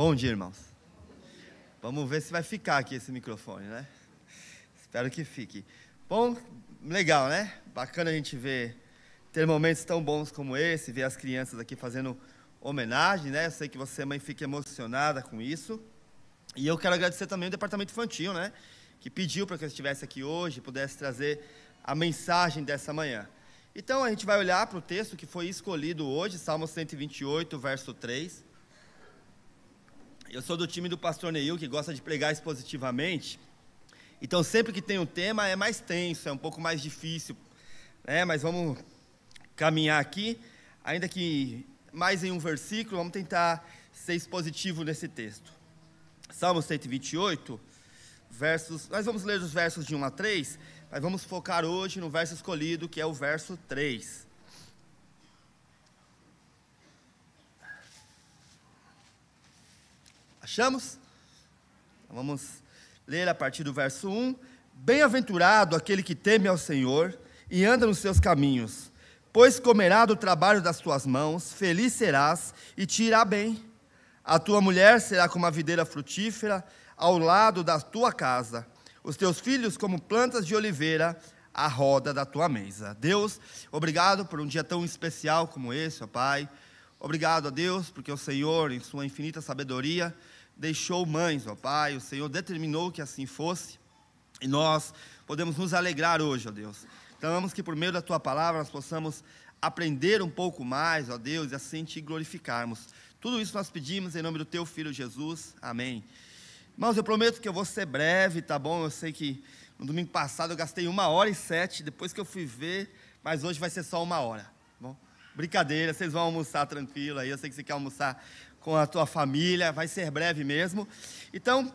Bom dia, irmãos. Vamos ver se vai ficar aqui esse microfone, né? Espero que fique. Bom, legal, né? Bacana a gente ter momentos tão bons como esse, ver as crianças aqui fazendo homenagem, né? Eu sei que você, mãe, fica emocionada com isso. E eu quero agradecer também o departamento infantil, né? Que pediu para que eu estivesse aqui hoje e pudesse trazer a mensagem dessa manhã. Então, a gente vai olhar para o texto que foi escolhido hoje, Salmo 128, verso 3. Eu sou do time do pastor Neil, que gosta de pregar expositivamente. Então, sempre que tem um tema, é mais tenso, é um pouco mais difícil, né? Mas vamos caminhar aqui, ainda que mais em um versículo, vamos tentar ser expositivo nesse texto. Salmo 128, nós vamos ler os versos de 1 a 3, mas vamos focar hoje no verso escolhido, que é o verso 3. Achamos? Então, vamos ler a partir do verso 1. Bem-aventurado aquele que teme ao Senhor e anda nos seus caminhos, pois comerá do trabalho das tuas mãos, feliz serás e te irá bem. A tua mulher será como a videira frutífera ao lado da tua casa, os teus filhos como plantas de oliveira à roda da tua mesa. Deus, obrigado por um dia tão especial como esse, ó Pai. Obrigado a Deus, porque o Senhor, em sua infinita sabedoria, deixou mães, ó Pai. O Senhor determinou que assim fosse, e nós podemos nos alegrar hoje, ó Deus. Clamamos que por meio da Tua palavra nós possamos aprender um pouco mais, ó Deus, e assim Te glorificarmos. Tudo isso nós pedimos em nome do Teu Filho Jesus, amém. Irmãos, eu prometo que eu vou ser breve, tá bom? Eu sei que no domingo passado eu gastei 1h07, depois que eu fui ver, mas hoje vai ser só 1 hora, tá bom? Brincadeira, vocês vão almoçar tranquilo aí, eu sei que você quer almoçar com a tua família, vai ser breve mesmo. Então,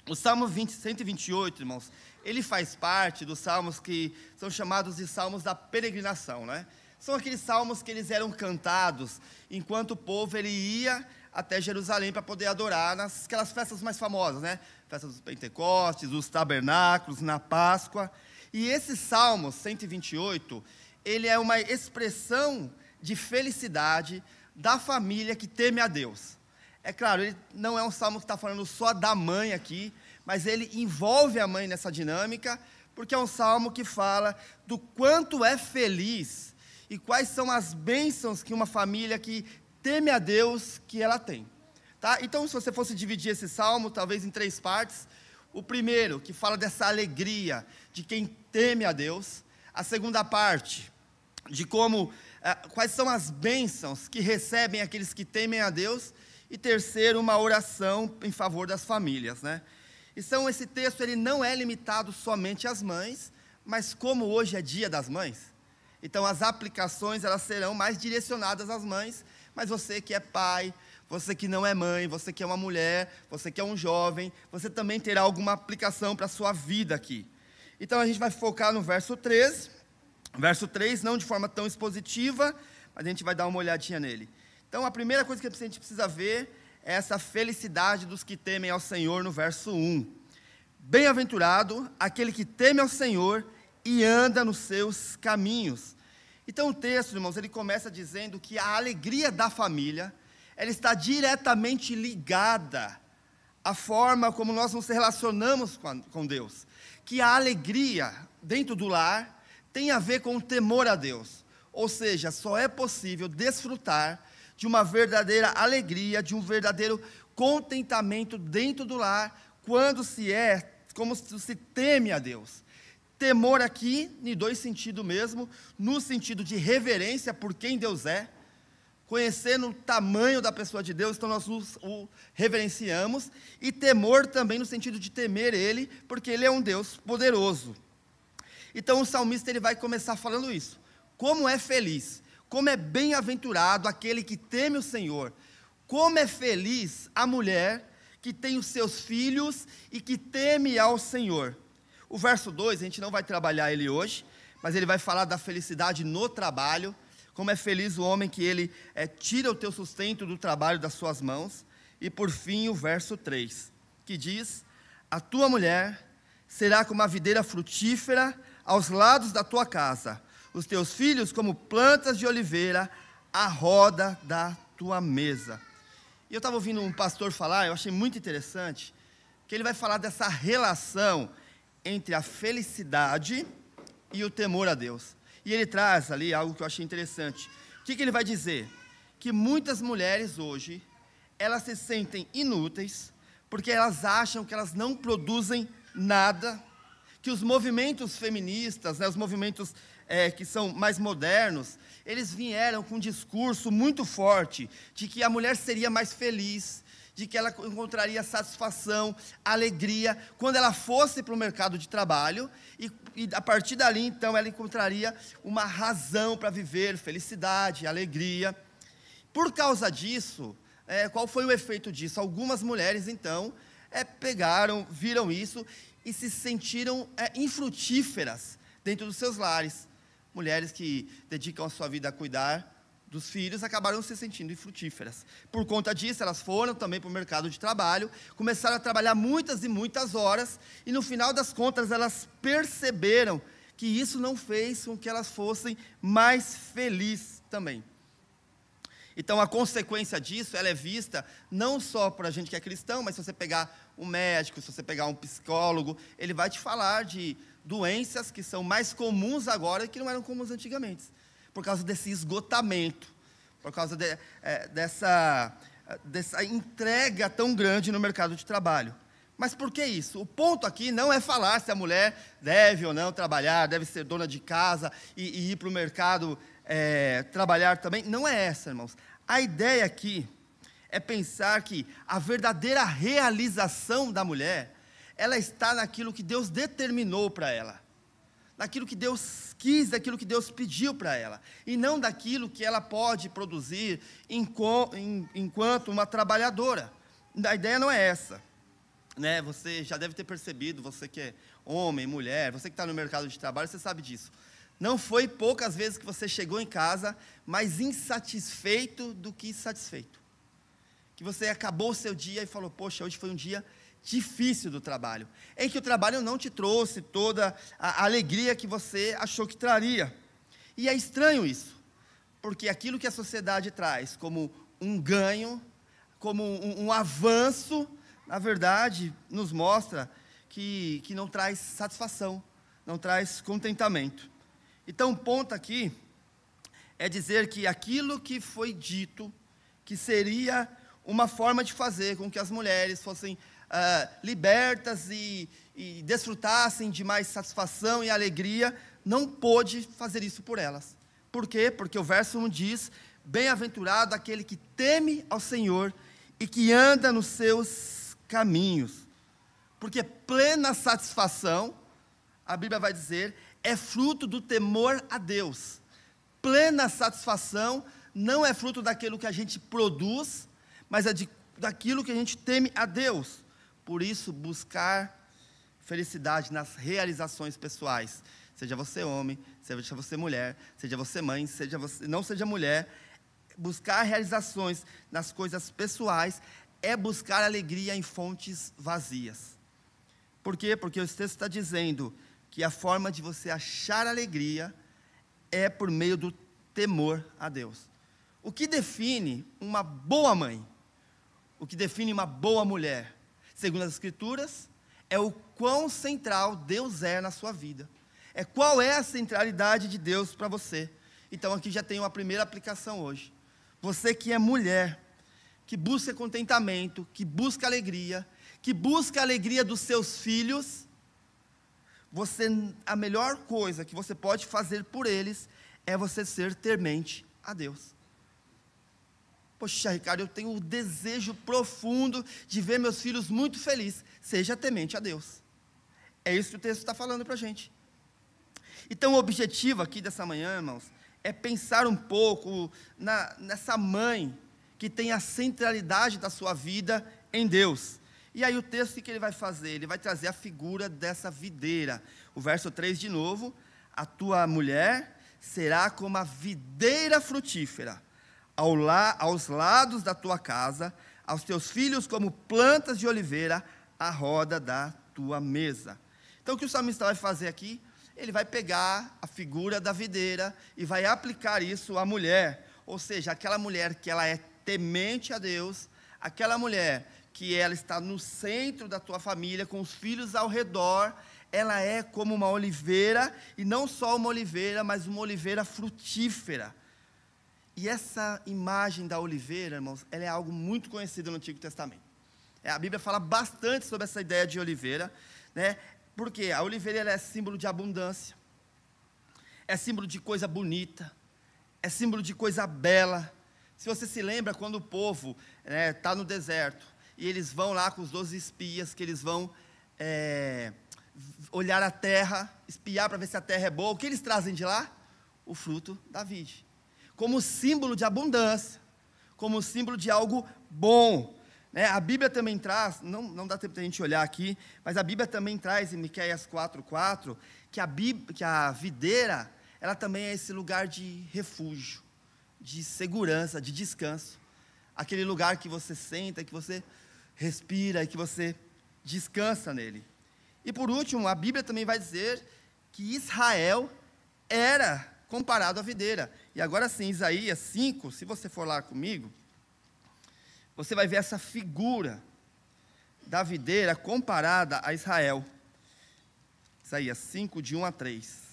o Salmo 128, irmãos, ele faz parte dos salmos que são chamados de salmos da peregrinação, né? São aqueles salmos que eles eram cantados enquanto o povo ele ia até Jerusalém para poder adorar naquelas festas mais famosas, né? Festas dos Pentecostes, os tabernáculos, na Páscoa. E esse Salmo 128, ele é uma expressão de felicidade da família que teme a Deus. É claro, ele não é um salmo que está falando só da mãe aqui, mas ele envolve a mãe nessa dinâmica, porque é um salmo que fala do quanto é feliz e quais são as bênçãos que uma família que teme a Deus que ela tem. Tá? Então, se você fosse dividir esse salmo, talvez em 3 partes, o primeiro, que fala dessa alegria de quem teme a Deus. A segunda parte, de quais são as bênçãos que recebem aqueles que temem a Deus. E terceiro, uma oração em favor das famílias, né? Então, esse texto ele não é limitado somente às mães, mas como hoje é dia das mães, então as aplicações elas serão mais direcionadas às mães, mas você que é pai, você que não é mãe, você que é uma mulher, você que é um jovem, você também terá alguma aplicação para a sua vida aqui. Então, a gente vai focar no verso 3, não de forma tão expositiva, mas a gente vai dar uma olhadinha nele. Então, a primeira coisa que a gente precisa ver é essa felicidade dos que temem ao Senhor no verso 1. Bem-aventurado aquele que teme ao Senhor e anda nos seus caminhos. Então, o texto, irmãos, ele começa dizendo que a alegria da família, ela está diretamente ligada à forma como nós nos relacionamos com Deus. Que a alegria dentro do lar tem a ver com o temor a Deus. Ou seja, só é possível desfrutar de uma verdadeira alegria, de um verdadeiro contentamento dentro do lar, como se teme a Deus. Temor aqui, em 2 sentidos mesmo, no sentido de reverência por quem Deus é, conhecendo o tamanho da pessoa de Deus, então nós o reverenciamos, e temor também no sentido de temer Ele, porque Ele é um Deus poderoso. Então o salmista ele vai começar falando isso, como é feliz, como é bem-aventurado aquele que teme o Senhor, como é feliz a mulher que tem os seus filhos e que teme ao Senhor. O verso 2, a gente não vai trabalhar ele hoje, mas ele vai falar da felicidade no trabalho, como é feliz o homem que ele tira o teu sustento do trabalho das suas mãos. E por fim o verso 3, que diz: a tua mulher será como a videira frutífera aos lados da tua casa, os teus filhos como plantas de oliveira à roda da tua mesa. E eu estava ouvindo um pastor falar, eu achei muito interessante, que ele vai falar dessa relação entre a felicidade e o temor a Deus. E ele traz ali algo que eu achei interessante. O que ele vai dizer? Que muitas mulheres hoje, elas se sentem inúteis, porque elas acham que elas não produzem nada, que os movimentos feministas, né, os movimentos que são mais modernos, eles vieram com um discurso muito forte de que a mulher seria mais feliz, de que ela encontraria satisfação, alegria, quando ela fosse para o mercado de trabalho, e a partir dali, então, ela encontraria uma razão para viver, felicidade, alegria. Por causa disso, qual foi o efeito disso? Algumas mulheres, então, viram isso e se sentiram infrutíferas dentro dos seus lares. Mulheres que dedicam a sua vida a cuidar dos filhos acabaram se sentindo infrutíferas. Por conta disso, elas foram também para o mercado de trabalho, começaram a trabalhar muitas e muitas horas, e no final das contas, elas perceberam que isso não fez com que elas fossem mais felizes também. Então, a consequência disso, ela é vista não só por a gente que é cristão, mas se você pegar um médico, se você pegar um psicólogo, ele vai te falar de doenças que são mais comuns agora e que não eram comuns antigamente, por causa desse esgotamento, por causa dessa entrega tão grande no mercado de trabalho. Mas por que isso? O ponto aqui não é falar se a mulher deve ou não trabalhar, deve ser dona de casa e ir para o mercado trabalhar também. Não é essa, irmãos. A ideia aqui é pensar que a verdadeira realização da mulher, ela está naquilo que Deus determinou para ela, naquilo que Deus quis, daquilo que Deus pediu para ela, e não daquilo que ela pode produzir enquanto uma trabalhadora. A ideia não é essa, né? Você já deve ter percebido, você que é homem, mulher, você que está no mercado de trabalho, você sabe disso. Não foi poucas vezes que você chegou em casa mais insatisfeito do que satisfeito. Que você acabou o seu dia e falou, poxa, hoje foi um dia difícil do trabalho, em que o trabalho não te trouxe toda a alegria que você achou que traria. E é estranho isso, porque aquilo que a sociedade traz como um ganho, como um avanço, na verdade, nos mostra que não traz satisfação, não traz contentamento. Então, o ponto aqui é dizer que aquilo que foi dito, que seria uma forma de fazer com que as mulheres fossem libertas e desfrutassem de mais satisfação e alegria, não pôde fazer isso por elas. Por quê? Porque o verso 1 diz, bem-aventurado aquele que teme ao Senhor e que anda nos seus caminhos. Porque plena satisfação, a Bíblia vai dizer, é fruto do temor a Deus. Plena satisfação não é fruto daquilo que a gente produz, mas é daquilo que a gente teme a Deus. Por isso, buscar felicidade nas realizações pessoais. Seja você homem, seja você mulher, seja você mãe, não seja mulher. Buscar realizações nas coisas pessoais é buscar alegria em fontes vazias. Por quê? Porque o texto está dizendo que a forma de você achar alegria é por meio do temor a Deus. O que define uma boa mãe, o que define uma boa mulher, segundo as Escrituras, é o quão central Deus é na sua vida. Qual é a centralidade de Deus para você. Então aqui já tem uma primeira aplicação hoje. Você que é mulher, que busca contentamento, que busca a alegria dos seus filhos, a melhor coisa que você pode fazer por eles é você ser temente a Deus. Poxa, Ricardo, eu tenho o desejo profundo de ver meus filhos muito felizes. Seja temente a Deus. É isso que o texto está falando para a gente. Então, o objetivo aqui dessa manhã, irmãos, é pensar um pouco nessa mãe que tem a centralidade da sua vida em Deus. E aí o texto que ele vai fazer? Ele vai trazer a figura dessa videira. O verso 3 de novo, a tua mulher será como a videira frutífera, aos lados da tua casa, aos teus filhos como plantas de oliveira, à roda da tua mesa. Então o que o salmista vai fazer aqui? Ele vai pegar a figura da videira e vai aplicar isso à mulher, ou seja, aquela mulher que ela é temente a Deus, aquela mulher que ela está no centro da tua família, com os filhos ao redor, ela é como uma oliveira, e não só uma oliveira, mas uma oliveira frutífera. E essa imagem da oliveira, irmãos, ela é algo muito conhecido no Antigo Testamento. A Bíblia fala bastante sobre essa ideia de oliveira, né? Porque a oliveira ela é símbolo de abundância, é símbolo de coisa bonita, é símbolo de coisa bela. Se você se lembra quando o povo está no deserto, e eles vão lá com os 12 espias, que eles vão olhar a terra, espiar para ver se a terra é boa, o que eles trazem de lá? O fruto da vide, como símbolo de abundância, como símbolo de algo bom. A Bíblia também traz, não dá tempo de a gente olhar aqui, mas a Bíblia também traz em Miqueias 4:4, que a videira, ela também é esse lugar de refúgio, de segurança, de descanso, aquele lugar que você senta, que você respira e que você descansa nele. E por último, a Bíblia também vai dizer que Israel era comparado à videira. E agora sim, Isaías 5, se você for lá comigo, você vai ver essa figura da videira comparada a Israel. Isaías 5, de 1 a 3.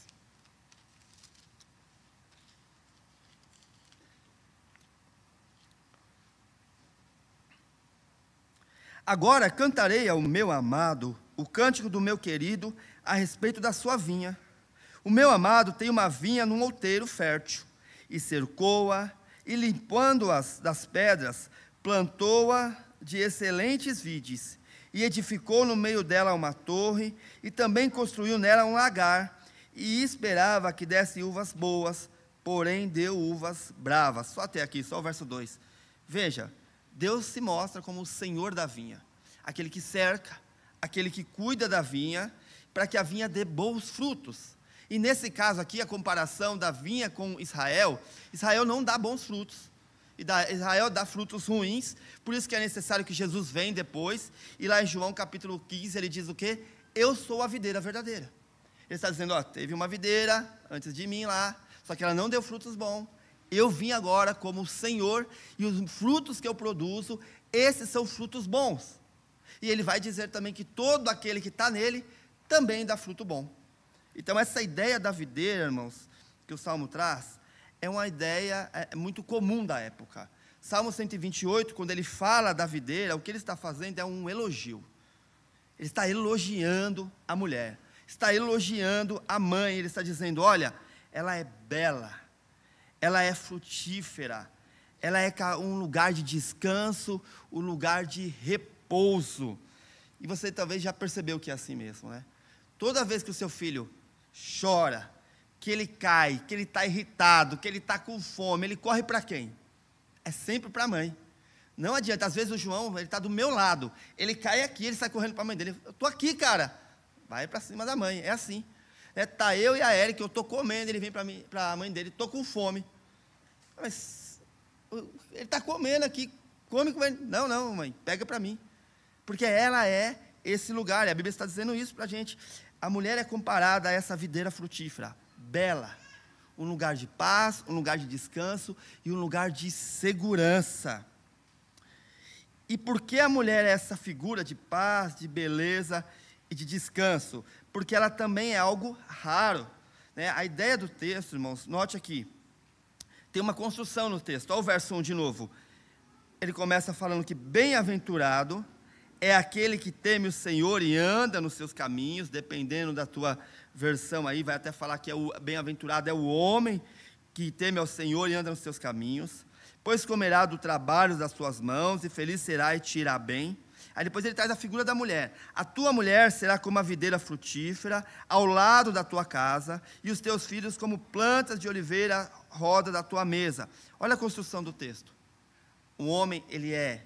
Agora cantarei ao meu amado o cântico do meu querido a respeito da sua vinha. O meu amado tem uma vinha num outeiro fértil, e cercou-a, e limpando-as das pedras, plantou-a de excelentes vides, e edificou no meio dela uma torre, e também construiu nela um lagar, e esperava que desse uvas boas, porém deu uvas bravas. Só até aqui, só o verso 2. Veja, Deus se mostra como o Senhor da vinha, aquele que cerca, aquele que cuida da vinha, para que a vinha dê bons frutos. E nesse caso aqui, a comparação da vinha com Israel, Israel não dá bons frutos, Israel dá frutos ruins, por isso que é necessário que Jesus venha depois, e lá em João capítulo 15, ele diz o quê? Eu sou a videira verdadeira. Ele está dizendo, teve uma videira antes de mim lá, só que ela não deu frutos bons, eu vim agora como o Senhor, e os frutos que eu produzo, esses são frutos bons. E ele vai dizer também que todo aquele que está nele, também dá fruto bom. Então essa ideia da videira, irmãos, que o Salmo traz, é uma ideia muito comum da época. Salmo 128, quando ele fala da videira, o que ele está fazendo é um elogio. Ele está elogiando a mulher, está elogiando a mãe, ele está dizendo, olha, ela é bela, ela é frutífera, ela é um lugar de descanso, um lugar de repouso. E você talvez já percebeu que é assim mesmo, né? Toda vez que o seu filho chora, que ele cai, que ele está irritado, que ele está com fome, ele corre para quem? É sempre para a mãe. Não adianta, às vezes o João, ele está do meu lado, ele cai aqui, ele sai correndo para a mãe dele, eu estou aqui, cara, vai para cima da mãe, é assim. Está eu e a Eric, eu estou comendo, ele vem para a mãe dele, estou com fome. Mas ele está comendo aqui, come. Não, mãe, pega para mim. Porque ela é esse lugar, e a Bíblia está dizendo isso para a gente. A mulher é comparada a essa videira frutífera, bela, um lugar de paz, um lugar de descanso e um lugar de segurança. E por que a mulher é essa figura de paz, de beleza e de descanso? Porque ela também é algo raro, né? A ideia do texto, irmãos, note aqui, tem uma construção no texto. Olha o verso 1 de novo. Ele começa falando que bem-aventurado é aquele que teme o Senhor e anda nos seus caminhos, dependendo da tua versão aí, vai até falar que bem-aventurado é o homem que teme ao Senhor e anda nos seus caminhos, pois comerá do trabalho das suas mãos, e feliz será e te irá bem. Aí depois ele traz a figura da mulher. A tua mulher será como a videira frutífera, ao lado da tua casa, e os teus filhos como plantas de oliveira, roda da tua mesa. Olha a construção do texto. O homem, ele é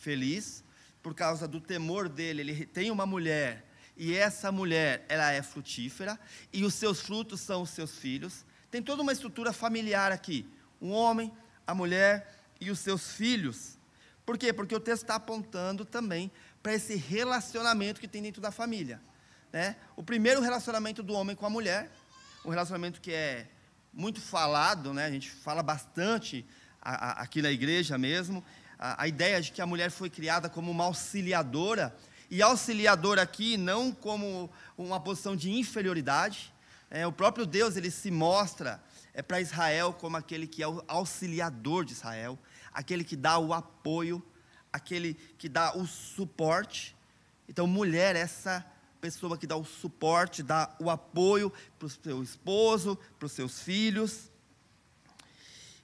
feliz, por causa do temor dele, ele tem uma mulher, e essa mulher, ela é frutífera, e os seus frutos são os seus filhos. Tem toda uma estrutura familiar aqui, um homem, a mulher e os seus filhos. Por quê? Porque o texto está apontando também para esse relacionamento que tem dentro da família, né? O primeiro relacionamento do homem com a mulher, um relacionamento que é muito falado, né? A gente fala bastante aqui na igreja mesmo, a ideia de que a mulher foi criada como uma auxiliadora, e auxiliadora aqui não como uma posição de inferioridade. O próprio Deus, ele se mostra para Israel como aquele que é o auxiliador de Israel, aquele que dá o apoio, aquele que dá o suporte. Então, mulher é essa pessoa que dá o suporte, dá o apoio para o seu esposo, para os seus filhos.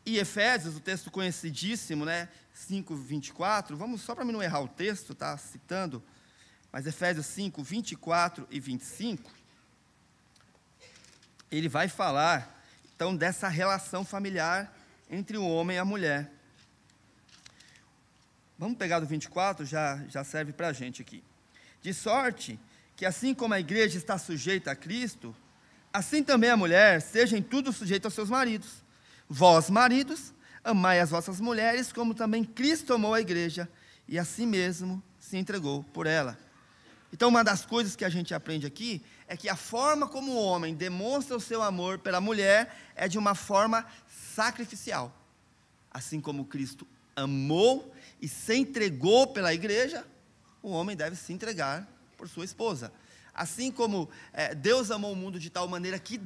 E Efésios, o texto conhecidíssimo, 5:24, vamos só para mim não errar o texto, tá citando, mas Efésios 5:24 e 25, ele vai falar, então, dessa relação familiar entre o homem e a mulher. Vamos pegar do 24, já serve para a gente aqui. De sorte que assim como a igreja está sujeita a Cristo, assim também a mulher seja em tudo sujeita aos seus maridos. Vós, maridos, amai as vossas mulheres, como também Cristo amou a igreja, e a si mesmo se entregou por ela. Então, uma das coisas que a gente aprende aqui é que a forma como o homem demonstra o seu amor pela mulher é de uma forma sacrificial. Assim como Cristo amou e se entregou pela igreja, o homem deve se entregar por sua esposa. Assim como Deus amou o mundo de tal maneira que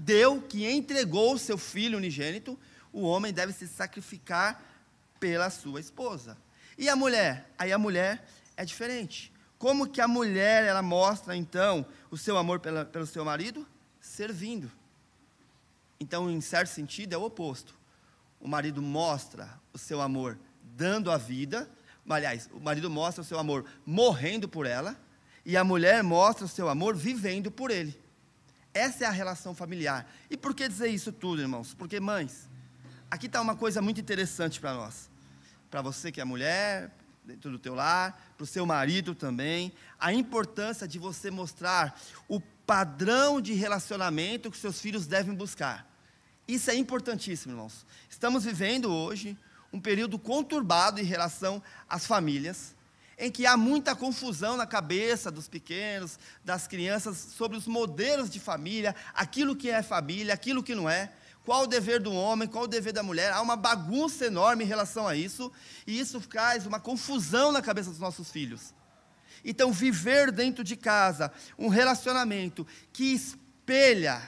entregou o seu Filho unigênito, o homem deve se sacrificar pela sua esposa. E a mulher? Aí a mulher é diferente. Como que a mulher, ela mostra, então, o seu amor pelo seu marido? Servindo. Então, em certo sentido, é o oposto. O marido mostra o seu amor dando a vida, aliás, o marido mostra o seu amor morrendo por ela, e a mulher mostra o seu amor vivendo por ele. Essa é a relação familiar. E por que dizer isso tudo, irmãos? Porque, mães, aqui está uma coisa muito interessante para nós. Para você que é mulher, dentro do teu lar, para o seu marido também, a importância de você mostrar o padrão de relacionamento que seus filhos devem buscar. Isso é importantíssimo, irmãos. Estamos vivendo hoje um período conturbado em relação às famílias, em que há muita confusão na cabeça dos pequenos, das crianças, sobre os modelos de família, aquilo que é família, aquilo que não é, qual o dever do homem, qual o dever da mulher. Há uma bagunça enorme em relação a isso, e isso traz uma confusão na cabeça dos nossos filhos. Então, viver dentro de casa um relacionamento que espelha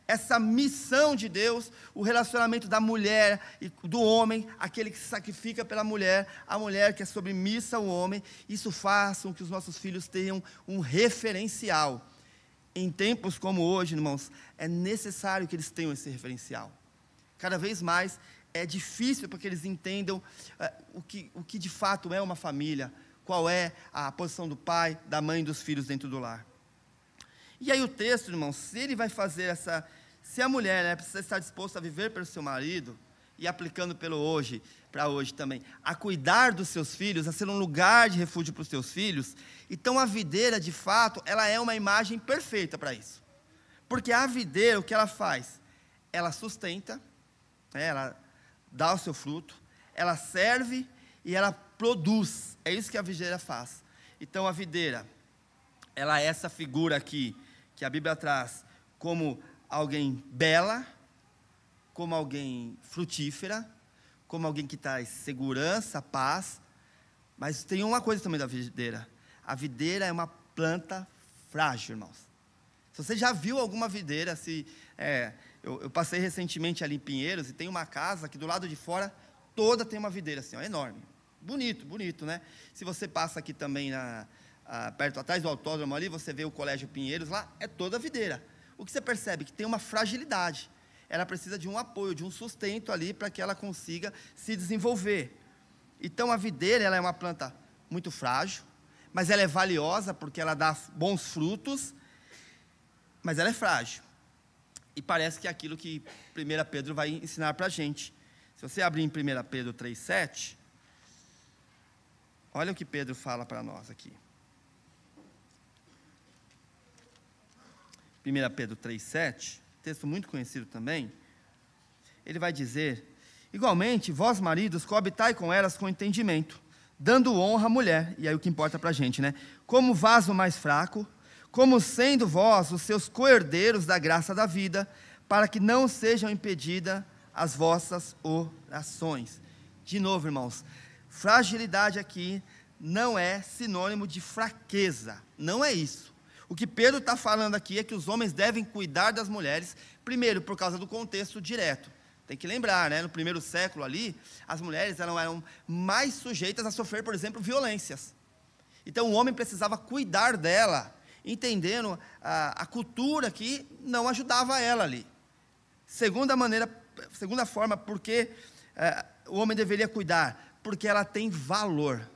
essa missão de Deus, o relacionamento da mulher e do homem, aquele que se sacrifica pela mulher, a mulher que é submissa ao homem, isso faz com que os nossos filhos tenham um referencial. Em tempos como hoje, irmãos, é necessário que eles tenham esse referencial. Cada vez mais é difícil para que eles entendam o que de fato é uma família, qual é a posição do pai, da mãe e dos filhos dentro do lar. E aí o texto, irmãos, se ele vai fazer se a mulher precisa estar disposta a viver pelo seu marido, e aplicando para hoje também, a cuidar dos seus filhos, a ser um lugar de refúgio para os seus filhos, então a videira, de fato, ela é uma imagem perfeita para isso. Porque a videira, o que ela faz? Ela sustenta, ela dá o seu fruto, ela serve e ela produz. É isso que a videira faz. Então a videira, ela é essa figura aqui, que a Bíblia traz como alguém bela, como alguém frutífera, como alguém que traz segurança, paz. Mas tem uma coisa também da videira. A videira é uma planta frágil, irmãos. Se você já viu alguma videira, eu passei recentemente ali em Pinheiros, e tem uma casa que do lado de fora, toda tem uma videira assim, enorme. Bonito, né? Se você passa aqui também perto, atrás do autódromo ali, você vê o Colégio Pinheiros, lá é toda videira. O que você percebe? Que tem uma fragilidade. Ela precisa de um apoio, de um sustento ali, para que ela consiga se desenvolver. Então, a videira, ela é uma planta muito frágil, mas ela é valiosa, porque ela dá bons frutos, mas ela é frágil. E parece que é aquilo que 1 Pedro vai ensinar para a gente. Se você abrir em 1 Pedro 3,7, olha o que Pedro fala para nós aqui. 1 Pedro 3,7, texto muito conhecido também, ele vai dizer: igualmente, vós maridos, coabitai com elas com entendimento, dando honra à mulher, e aí o que importa para a gente, como vaso mais fraco, como sendo vós os seus co-herdeiros da graça da vida, para que não sejam impedidas as vossas orações. De novo, irmãos, Fragilidade aqui não é sinônimo de fraqueza, não é isso. O que Pedro está falando aqui é que os homens devem cuidar das mulheres, primeiro, por causa do contexto direto. Tem que lembrar, né? No primeiro século ali, as mulheres eram mais sujeitas a sofrer, por exemplo, violências. Então, o homem precisava cuidar dela, entendendo a cultura que não ajudava ela ali. Segunda forma, porque o homem deveria cuidar, porque ela tem valor,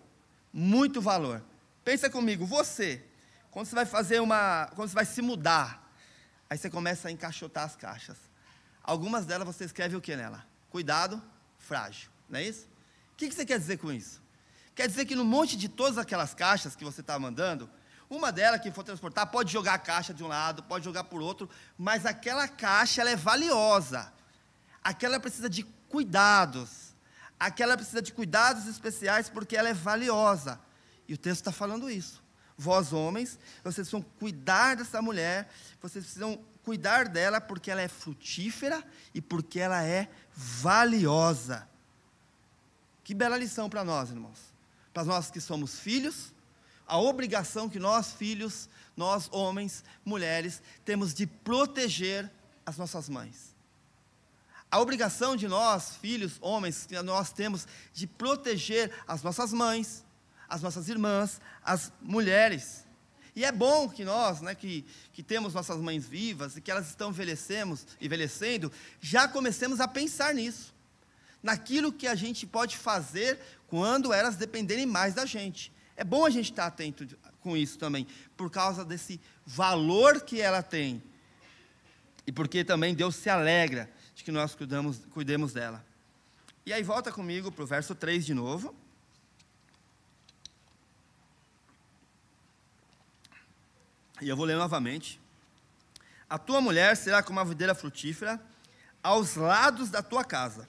muito valor. Pensa comigo, quando você vai quando você vai se mudar, aí você começa a encaixotar as caixas. Algumas delas você escreve o que nela? Cuidado, frágil, não é isso? O que você quer dizer com isso? Quer dizer que no monte de todas aquelas caixas que você está mandando, uma delas que for transportar, pode jogar a caixa de um lado, pode jogar por outro, mas aquela caixa ela é valiosa. Aquela precisa de cuidados. Aquela precisa de cuidados especiais porque ela é valiosa. E o texto está falando isso. Vós, homens, vocês precisam cuidar dessa mulher, vocês precisam cuidar dela porque ela é frutífera e porque ela é valiosa. Que bela lição para nós, irmãos. Para nós que somos filhos, a obrigação que nós, filhos, nós, homens, mulheres, temos de proteger as nossas mães. A obrigação de nós, filhos, homens, que nós temos de proteger as nossas mães, as nossas irmãs, as mulheres. E é bom que nós, né, que temos nossas mães vivas e que elas estão envelhecendo, já comecemos a pensar nisso. Naquilo que a gente pode fazer quando elas dependerem mais da gente. É bom a gente estar atento com isso também, por causa desse valor que ela tem. E porque também Deus se alegra de que nós cuidemos dela. E aí volta comigo para o verso 3 de novo. E eu vou ler novamente. A tua mulher será como uma videira frutífera aos lados da tua casa.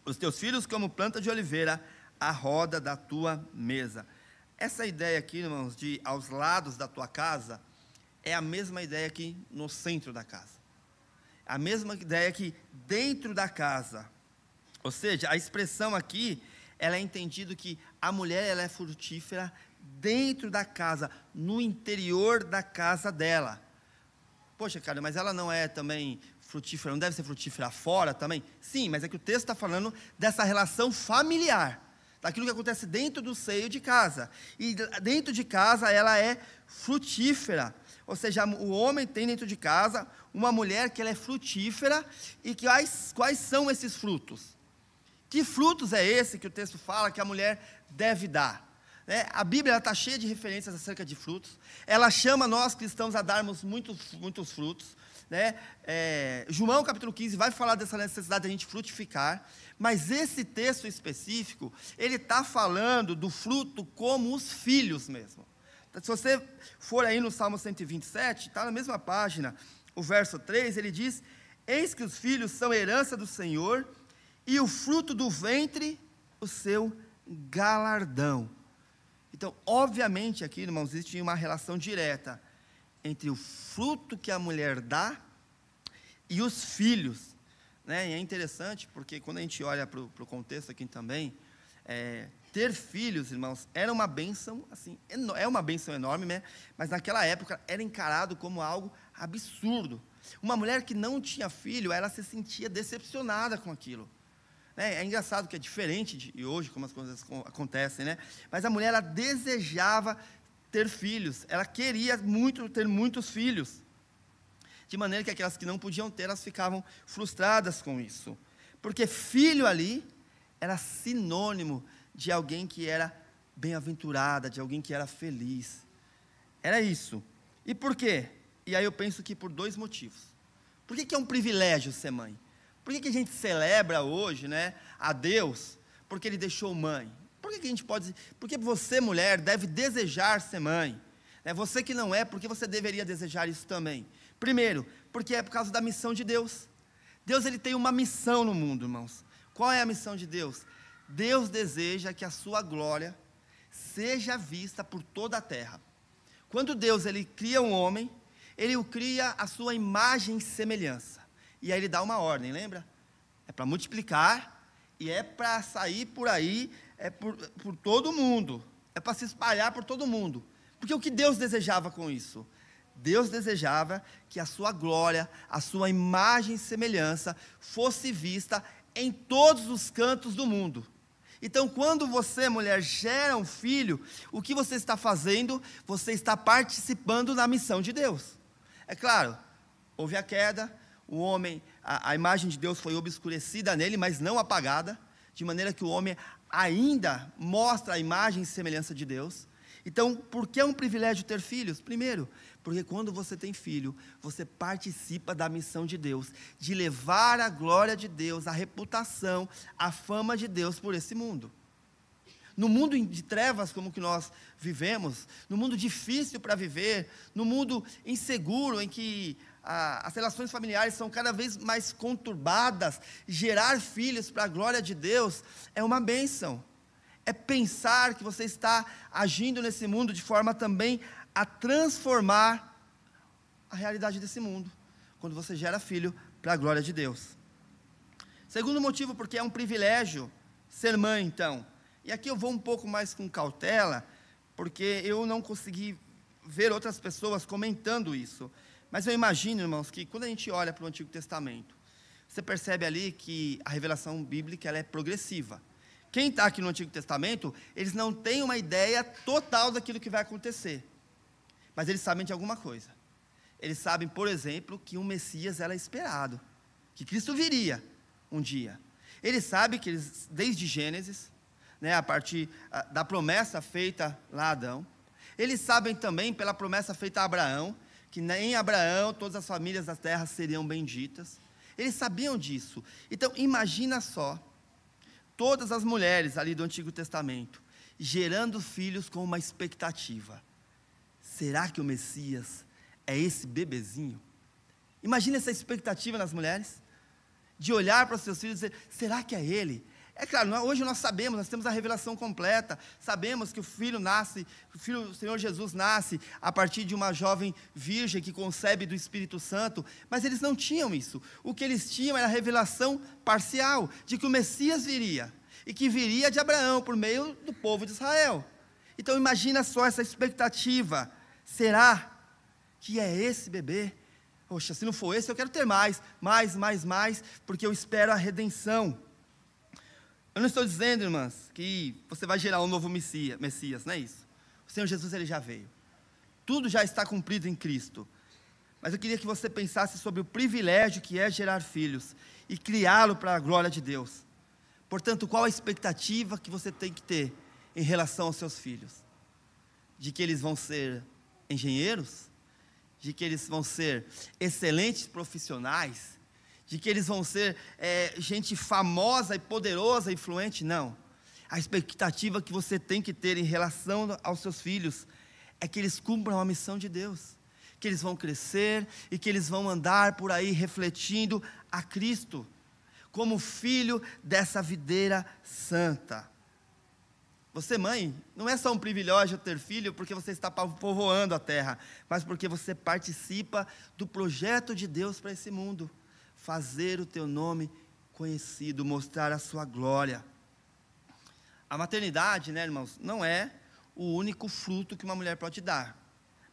Os teus filhos como planta de oliveira à roda da tua mesa. Essa ideia aqui, irmãos, de aos lados da tua casa, é a mesma ideia aqui no centro da casa. A mesma ideia que dentro da casa. Ou seja, a expressão aqui, ela é entendido que a mulher ela é frutífera dentro da casa, no interior da casa dela. Poxa, cara, mas ela não é também frutífera, não deve ser frutífera fora também? Sim, mas é que o texto está falando dessa relação familiar, daquilo que acontece dentro do seio de casa. E dentro de casa ela é frutífera. Ou seja, o homem tem dentro de casa uma mulher que ela é frutífera. E quais são esses frutos? Que frutos é esse que o texto fala que a mulher deve dar? A Bíblia está cheia de referências acerca de frutos. Ela chama nós cristãos a darmos muitos frutos. João capítulo 15 vai falar dessa necessidade de a gente frutificar. Mas esse texto específico, ele está falando do fruto como os filhos mesmo. Se você for aí no Salmo 127, está na mesma página, o verso 3, ele diz: eis que os filhos são herança do Senhor, e o fruto do ventre, o seu galardão. Então, obviamente, aqui, irmãos, existe uma relação direta entre o fruto que a mulher dá e os filhos. E é interessante, porque quando a gente olha para o contexto aqui também, ter filhos, irmãos, era uma bênção, assim, é uma bênção enorme, né? Mas naquela época era encarado como algo absurdo. Uma mulher que não tinha filho, ela se sentia decepcionada com aquilo. É engraçado que é diferente de hoje, como as coisas acontecem, né? Mas a mulher, ela desejava ter filhos, ela queria muito ter muitos filhos, de maneira que aquelas que não podiam ter, elas ficavam frustradas com isso, porque filho ali era sinônimo de alguém que era bem-aventurada, de alguém que era feliz, era isso. E por quê? E aí eu penso que por dois motivos. Por que é um privilégio ser mãe? Por que a gente celebra hoje, né, a Deus? Porque Ele deixou mãe. Por que a gente pode... Porque você, mulher, deve desejar ser mãe. Você que não é, porque você deveria desejar isso também. Primeiro, porque é por causa da missão de Deus. Deus, Ele tem uma missão no mundo, irmãos. Qual é a missão de Deus? Deus deseja que a sua glória seja vista por toda a terra. Quando Deus, Ele cria um homem, Ele o cria à sua imagem e semelhança. E aí Ele dá uma ordem, lembra? É para multiplicar e é para sair por aí é por todo mundo, é para se espalhar por todo mundo. Porque o que Deus desejava com isso? Deus desejava que a sua glória, a sua imagem e semelhança fosse vista em todos os cantos do mundo. Então, quando você, mulher, gera um filho, o que você está fazendo? Você está participando da missão de Deus. É claro, houve a queda, o homem, a imagem de Deus foi obscurecida nele, mas não apagada, de maneira que o homem ainda mostra a imagem e semelhança de Deus. Então, por que é um privilégio ter filhos? Primeiro, porque quando você tem filho, você participa da missão de Deus, de levar a glória de Deus, a reputação, a fama de Deus por esse mundo. No mundo de trevas como que nós vivemos, no mundo difícil para viver, no mundo inseguro em que as relações familiares são cada vez mais conturbadas, gerar filhos para a glória de Deus é uma bênção. É pensar que você está agindo nesse mundo de forma também a transformar a realidade desse mundo, quando você gera filho para a glória de Deus. Segundo motivo, porque é um privilégio ser mãe, então. E aqui eu vou um pouco mais com cautela, porque eu não consegui ver outras pessoas comentando isso. Mas eu imagino, irmãos, que quando a gente olha para o Antigo Testamento, você percebe ali que a revelação bíblica ela é progressiva. Quem está aqui no Antigo Testamento, eles não têm uma ideia total daquilo que vai acontecer. Mas eles sabem de alguma coisa. Eles sabem, por exemplo, que um Messias era esperado. Que Cristo viria um dia. Eles sabem que desde Gênesis, a partir da promessa feita lá a Adão. Eles sabem também, pela promessa feita a Abraão, que em Abraão todas as famílias da terra seriam benditas. Eles sabiam disso. Então, imagina só, todas as mulheres ali do Antigo Testamento, gerando filhos com uma expectativa. Será que o Messias é esse bebezinho? Imagina essa expectativa nas mulheres, de olhar para os seus filhos e dizer, será que é ele? É claro, hoje nós sabemos, nós temos a revelação completa, sabemos que o filho do Senhor Jesus nasce a partir de uma jovem virgem que concebe do Espírito Santo, mas eles não tinham isso. O que eles tinham era a revelação parcial, de que o Messias viria, e que viria de Abraão, por meio do povo de Israel. Então imagina só essa expectativa, será que é esse bebê? Poxa, se não for esse, eu quero ter mais, porque eu espero a redenção. Eu não estou dizendo, irmãs, que você vai gerar um novo Messias, não é isso. O Senhor Jesus, ele já veio. Tudo já está cumprido em Cristo. Mas eu queria que você pensasse sobre o privilégio que é gerar filhos e criá-lo para a glória de Deus. Portanto, qual a expectativa que você tem que ter em relação aos seus filhos? De que eles vão ser engenheiros? De que eles vão ser excelentes profissionais? De que eles vão ser gente famosa e poderosa, influente? Não. A expectativa que você tem que ter em relação aos seus filhos é que eles cumpram a missão de Deus, que eles vão crescer e que eles vão andar por aí refletindo a Cristo, como filho dessa videira santa. Você, mãe, não é só um privilégio ter filho porque você está povoando a terra, mas porque você participa do projeto de Deus para esse mundo. Fazer o teu nome conhecido, mostrar a sua glória. A maternidade, irmãos, não é o único fruto que uma mulher pode dar.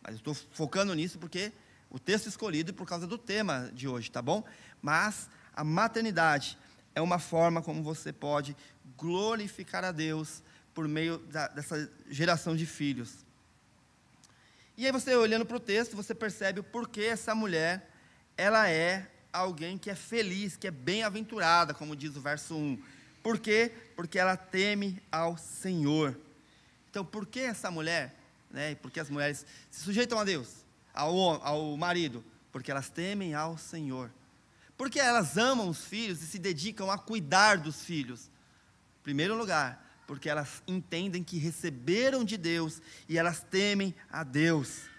Mas eu estou focando nisso porque o texto escolhido por causa do tema de hoje, tá bom? Mas a maternidade é uma forma como você pode glorificar a Deus por meio dessa geração de filhos. E aí você, olhando para o texto, você percebe o porquê essa mulher, ela é alguém que é feliz, que é bem-aventurada, como diz o verso 1. Por quê? Porque ela teme ao Senhor. Então, por que essa mulher, porque as mulheres se sujeitam a Deus, ao marido? Porque elas temem ao Senhor. Porque elas amam os filhos e se dedicam a cuidar dos filhos. Em primeiro lugar, porque elas entendem que receberam de Deus e elas temem a Deus.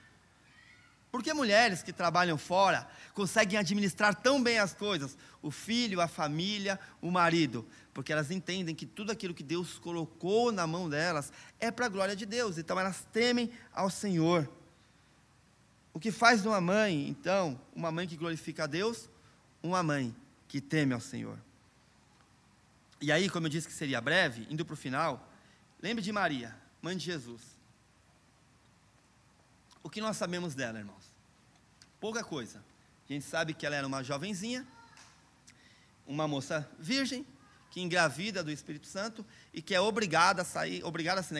Por que mulheres que trabalham fora conseguem administrar tão bem as coisas? O filho, a família, o marido. Porque elas entendem que tudo aquilo que Deus colocou na mão delas é para a glória de Deus. Então elas temem ao Senhor. O que faz de uma mãe, então, uma mãe que glorifica a Deus? Uma mãe que teme ao Senhor. E aí, como eu disse que seria breve, indo para o final, Lembre de Maria, mãe de Jesus. O que nós sabemos dela, irmãos? Pouca coisa. A gente sabe que ela era uma jovenzinha, uma moça virgem, que engravida do Espírito Santo e que é obrigada a sair,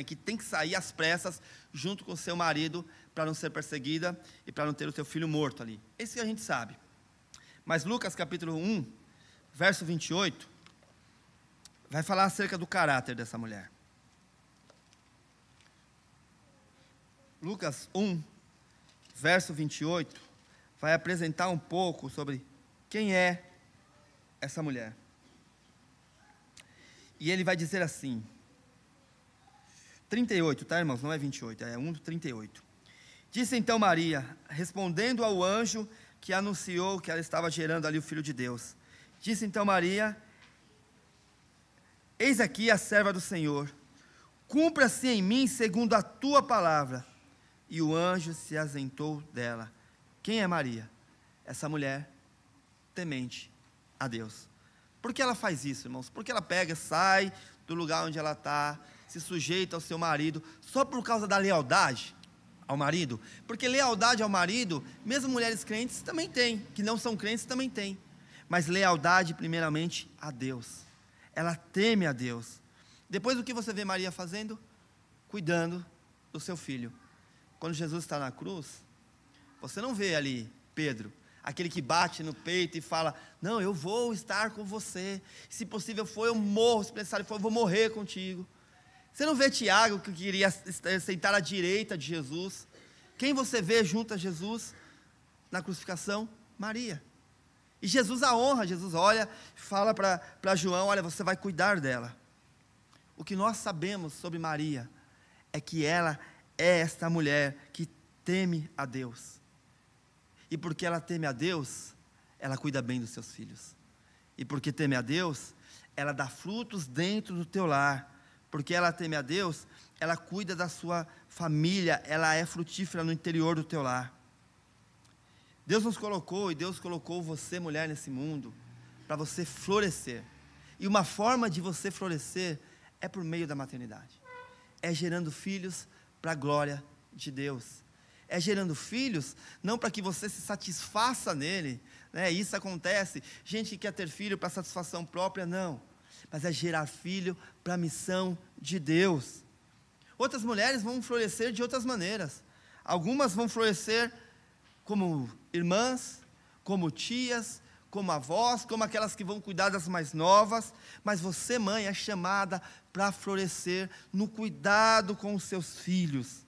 que tem que sair às pressas junto com seu marido para não ser perseguida e para não ter o seu filho morto ali. Isso que a gente sabe. Mas Lucas capítulo 1, verso 28, vai falar acerca do caráter dessa mulher. Lucas 1, verso 28, vai apresentar um pouco sobre quem é essa mulher. E ele vai dizer assim, 38, tá, irmãos? Não é 28, é 1:38. Disse então Maria, respondendo ao anjo que anunciou que ela estava gerando ali o Filho de Deus. Disse então Maria, eis aqui a serva do Senhor, cumpra-se em mim segundo a tua palavra. E o anjo se ausentou dela. Quem é Maria? Essa mulher temente a Deus. Por que ela faz isso, irmãos? Porque ela pega, sai do lugar onde ela está, se sujeita ao seu marido, só por causa da lealdade ao marido? Porque lealdade ao marido, mesmo mulheres crentes também têm, que não são crentes também têm. Mas lealdade primeiramente a Deus. Ela teme a Deus. Depois o que você vê Maria fazendo? Cuidando do seu filho. Quando Jesus está na cruz, você não vê ali Pedro, aquele que bate no peito e fala, não, eu vou estar com você, se possível for eu morro, se necessário for eu vou morrer contigo. Você não vê Tiago, que queria sentar à direita de Jesus? Quem você vê junto a Jesus na crucificação? Maria. E Jesus a honra, Jesus olha e fala para João, olha, você vai cuidar dela. O que nós sabemos sobre Maria é que ela é esta mulher que teme a Deus. E porque ela teme a Deus, ela cuida bem dos seus filhos. E porque teme a Deus, ela dá frutos dentro do teu lar. Porque ela teme a Deus, ela cuida da sua família, ela é frutífera no interior do teu lar. Deus nos colocou, e Deus colocou você, mulher, nesse mundo, para você florescer. E uma forma de você florescer é por meio da maternidade. É gerando filhos para a glória de Deus. É gerando filhos, não para que você se satisfaça nele, né? Isso acontece, gente que quer ter filho para satisfação própria, não. Mas é gerar filho para a missão de Deus. Outras mulheres vão florescer de outras maneiras. Algumas vão florescer como irmãs, como tias, como avós, como aquelas que vão cuidar das mais novas. Mas você, mãe, é chamada para florescer no cuidado com os seus filhos.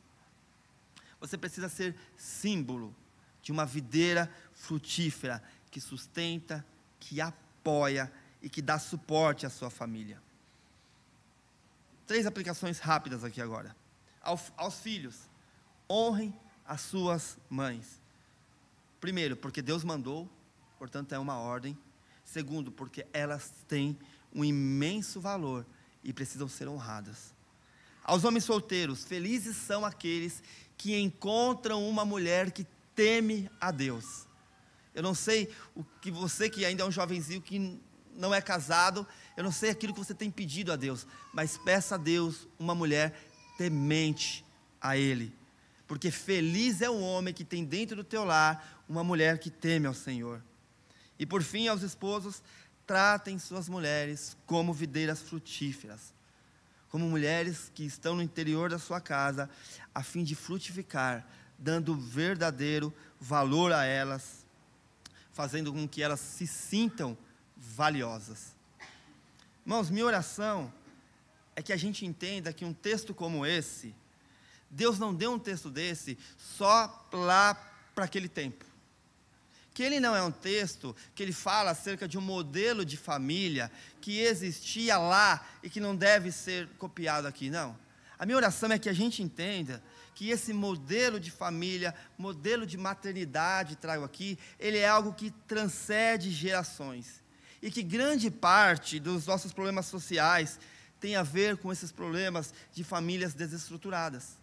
Você precisa ser símbolo de uma videira frutífera que sustenta, que apoia e que dá suporte à sua família. 3 aplicações rápidas aqui agora. Aos filhos, honrem as suas mães. Primeiro, porque Deus mandou, portanto é uma ordem. Segundo, porque elas têm um imenso valor e precisam ser honradas. Aos homens solteiros, felizes são aqueles que encontram uma mulher que teme a Deus. Eu não sei o que você que ainda é um jovenzinho que não é casado, eu não sei aquilo que você tem pedido a Deus, mas peça a Deus uma mulher temente a Ele, porque feliz é o homem que tem dentro do teu lar uma mulher que teme ao Senhor. E por fim, aos esposos, tratem suas mulheres como videiras frutíferas, como mulheres que estão no interior da sua casa, a fim de frutificar, dando verdadeiro valor a elas, fazendo com que elas se sintam valiosas. Irmãos, minha oração é que a gente entenda que um texto como esse, Deus não deu um texto desse só lá para aquele tempo. Que ele não é um texto que ele fala acerca de um modelo de família que existia lá e que não deve ser copiado aqui, não. A minha oração é que a gente entenda que esse modelo de família, modelo de maternidade, trago aqui, ele é algo que transcende gerações. E que grande parte dos nossos problemas sociais tem a ver com esses problemas de famílias desestruturadas.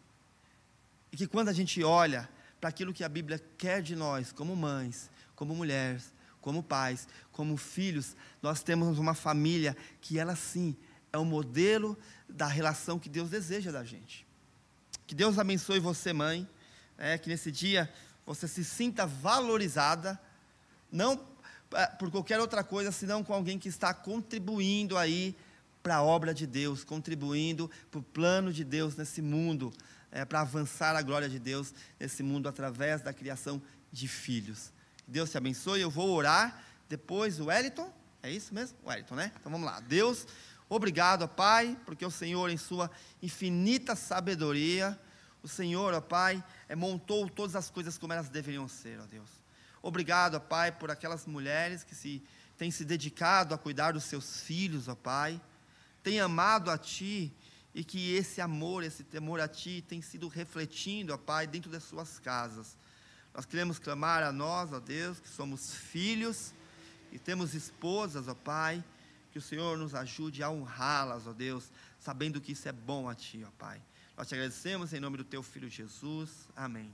E que quando a gente olha para aquilo que a Bíblia quer de nós, como mães, como mulheres, como pais, como filhos, nós temos uma família que ela sim é um modelo da relação que Deus deseja da gente. Que Deus abençoe você, mãe, que nesse dia você se sinta valorizada, não por qualquer outra coisa, senão com alguém que está contribuindo aí para a obra de Deus, contribuindo para o plano de Deus nesse mundo, para avançar a glória de Deus nesse mundo através da criação de filhos. Deus te abençoe. Eu vou orar depois. O Wellington, é isso mesmo? O Wellington, né? Então vamos lá. Deus, obrigado, ó Pai, porque o Senhor, em sua infinita sabedoria, o Senhor, ó Pai, montou todas as coisas como elas deveriam ser, ó Deus. Obrigado, ó Pai, por aquelas mulheres que têm se dedicado a cuidar dos seus filhos, ó Pai, têm amado a Ti, e que esse amor, esse temor a Ti tem sido refletindo, ó Pai, dentro das suas casas. Nós queremos clamar a nós, ó Deus, que somos filhos e temos esposas, ó Pai, que o Senhor nos ajude a honrá-las, ó Deus, sabendo que isso é bom a Ti, ó Pai. Nós te agradecemos em nome do Teu Filho Jesus. Amém.